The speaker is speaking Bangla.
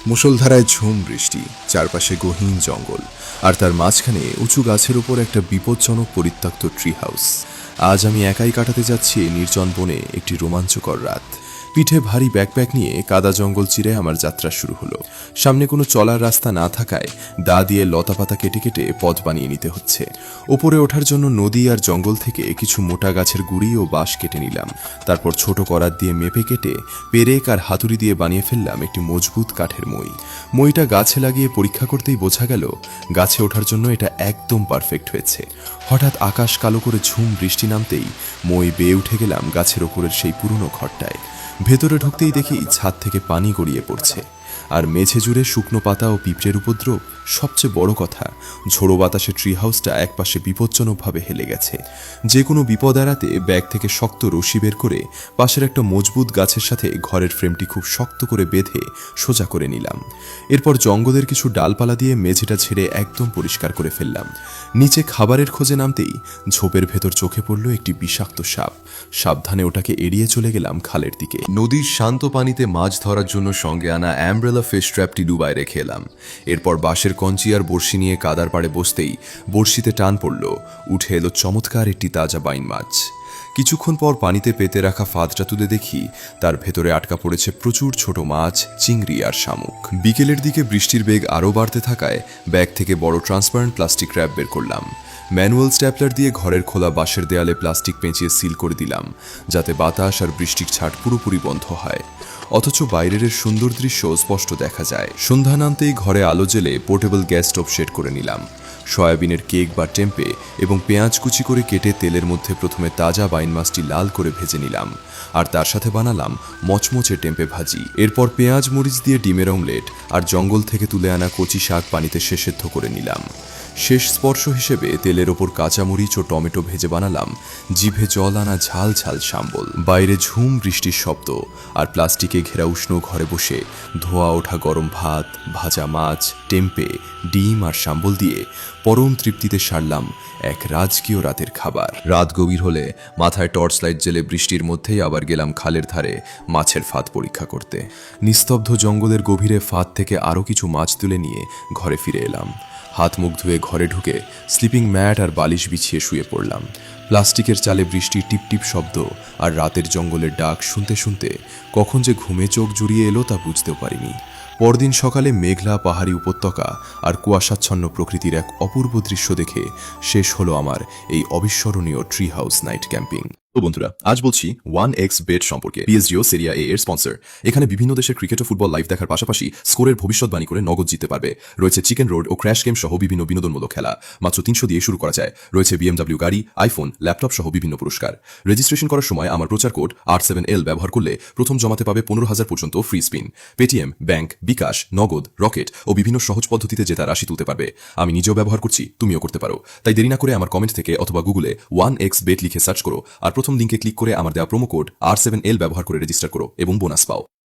মুষলধারায় ঝুম বৃষ্টি, চারপাশে গহীন জঙ্গল, আর তার মাঝখানে উঁচু গাছের উপর একটা বিপজ্জনক পরিত্যক্ত ট্রি হাউস। আজ আমি একাই কাটাতে যাচ্ছি এই নির্জন বনে একটি রোমাঞ্চকর রাত। পিঠে ভারী ব্যাকপ্যাক নিয়ে কাদা জঙ্গল চিরে আমার যাত্রা শুরু হলো। সামনে কোনো চলার রাস্তা না থাকায় দা দিয়ে লতাপাতা কেটে কেটে পথ বানিয়ে নিতে হচ্ছে। ওপরে ওঠার জন্য নদী আর জঙ্গল থেকে কিছু মোটা গাছের গুঁড়ি ও বাঁশ কেটে নিলাম। তারপর ছোট করাত দিয়ে মেপে কেটে পেরেক আর হাতুড়ি দিয়ে বানিয়ে ফেললাম একটি মজবুত কাঠের মইটা গাছে লাগিয়ে পরীক্ষা করতেই বোঝা গেল গাছে ওঠার জন্য এটা একদম পারফেক্ট হয়েছে। হঠাৎ আকাশ কালো করে ঝুম বৃষ্টি নামতেই মই বেয়ে উঠে গেলাম গাছের ওপরের সেই পুরনো ঘরটায়। ভেতরে ঢুকতেই দেখি ছাদ থেকে পানি গড়িয়ে পড়ছে, আর মেঝে জুড়ে শুকনো পাতা ও পিঁপড়ের উপদ্রব। সবচেয়ে বড় কথা, ঝোড়ো বাতাসে ট্রি হাউসটা একপাশে বিপজ্জনকভাবে হেলে গেছে। যে কোনো বিপদ এড়াতে ব্যাগ থেকে শক্ত রশি বের করে পাশের একটা মজবুত গাছের সাথে ঘরের ফ্রেমটি খুব শক্ত করে বেঁধে সোজা করে নিলাম। এরপর জঙ্গলের কিছু ডালপালা দিয়ে মেঝেটা ছেড়ে একদম পরিষ্কার করে ফেললাম। নিচে খাবারের খোঁজে নামতেই ঝোপের ভেতর চোখে পড়ল একটি বিষাক্ত সাপ। সাবধানে ওটাকে এড়িয়ে চলে গেলাম খালের দিকে। নদীর শান্ত পানিতে মাছ ধরার জন্য সঙ্গে আনা অ্যাম্ব্রেলা ফিশ ট্র্যাপটি ডুবায় রেখে এলাম। এরপর বাঁশের কঞ্চি আর বড়শি নিয়ে কাদার পাড়ে বসতেই বড়শিতে টান পড়ল, উঠে এলো চমৎকার একটি তাজা বাইন মাছ। কিছুক্ষণ পর পানিতে পেতে রাখা ফাঁদটা তুলে দেখি তার ভেতরে আটকা পড়েছে প্রচুর ছোট মাছ, চিংড়ি আর শামুক। বিকেলের দিকে বৃষ্টির বেগ আরও বাড়তে থাকায় ব্যাগ থেকে বড় ট্রান্সপারেন্ট প্লাস্টিক র্যাপ বের করলাম। ম্যানুয়াল স্ট্যাপলার দিয়ে ঘরের খোলা বাঁশের দেয়ালে প্লাস্টিক পেঁচিয়ে সিল করে দিলাম, যাতে বাতাস আর বৃষ্টির ছাট পুরোপুরি বন্ধ হয়, অথচ বাইরের সুন্দর দৃশ্য স্পষ্ট দেখা যায়। সন্ধ্যা নামতেই ঘরে আলো জ্বেলে পোর্টেবল গ্যাস স্টোভ সেট করে নিলাম। সয়াবিনের কেক বা টেম্পে এবং পেঁয়াজ কুচি করে কেটে তেলের মধ্যে প্রথমে তাজা বাইন মাছটি লাল করে ভেজে নিলাম, আর তার সাথে বানালাম মচমচে টেম্পে ভাজি। এরপর পেঁয়াজ মরিচ দিয়ে ডিমের অমলেট আর জঙ্গল থেকে তুলে আনা কচি শাক পানিতে সেদ্ধ করে নিলাম। শেষ স্পর্শ হিসেবে তেলের ওপর কাঁচামরিচ ও টমেটো ভেজে বানালাম জিভে জল আনা ঝাল ঝাল সাম্বল। বাইরে ঝুম বৃষ্টির শব্দ, আর প্লাস্টিকে ঘেরা উষ্ণ ঘরে বসে ধোয়া ওঠা গরম ভাত, ভাজা মাছ, টেম্পে, ডিম আর সাম্বল দিয়ে পরম তৃপ্তিতে সারলাম এক রাজকীয় রাতের খাবার। রাত গভীর হলে মাথায় টর্চ লাইট জেলে বৃষ্টির মধ্যেই আবার গেলাম খালের ধারে মাছের ফাঁদ পরীক্ষা করতে। নিস্তব্ধ জঙ্গলের গভীরে ফাঁদ থেকে আরও কিছু মাছ তুলে নিয়ে ঘরে ফিরে এলাম। হাত মুখ ধুয়ে ঘরে ঢুকে স্লিপিং ম্যাট আর বালিশ বিছিয়ে শুয়ে পড়লাম। প্লাস্টিকের চালে বৃষ্টির টিপটিপ শব্দ আর রাতের জঙ্গলের ডাক শুনতে শুনতে কখন যে ঘুমে চোখ জুড়িয়ে এলো তা বুঝতেও পারিনি। পরদিন সকালে মেঘলা পাহাড়ি উপত্যকা আর কুয়াশাচ্ছন্ন প্রকৃতির এক অপূর্ব দৃশ্য দেখে শেষ হলো আমার এই অবিস্মরণীয় ট্রি হাউস নাইট ক্যাম্পিং। তো বন্ধুরা, আজ বলছি 1xBet সম্পর্কে। পিএসজি ও সেরিয়া এ এর স্পন্সর। এখানে বিভিন্ন দেশের ক্রিকেট ও ফুটবল লাইভ দেখার পাশাপাশি স্কোরের ভবিষ্যৎবাণী করে নগদ জিততে পারবে। রয়েছে চিকেন রোড ও ক্র্যাশ গেম সহ বিভিন্ন বিনোদনমূলক খেলা। মাত্র 300 দিয়ে শুরু করা যায়। রয়েছে BMW গাড়ি, আইফোন, ল্যাপটপ সহ বিভিন্ন পুরস্কার। রেজিস্ট্রেশন করার সময় আমার প্রচার কোড R7L ব্যবহার করলে প্রথম জমাতে পাবে 15,000 পর্যন্ত ফ্রি স্পিন। পেটিএম, ব্যাংক, বিকাশ, নগদ, রকেট ও বিভিন্ন সহজ পদ্ধতিতে জেতা রাশি তুলতে পারবে। আমি নিজেও ব্যবহার করছি, তুমিও করতে পারো। তাই দেরি না করে আমার কমেন্ট থেকে অথবা গুগলে 1xBet লিখে সার্চ করো, আর প্রথম লিঙ্কে ক্লিক করে আমার দেওয়া প্রোমো কোড R7L ব্যবহার করে রেজিস্টার করো এবং বোনাস পাও।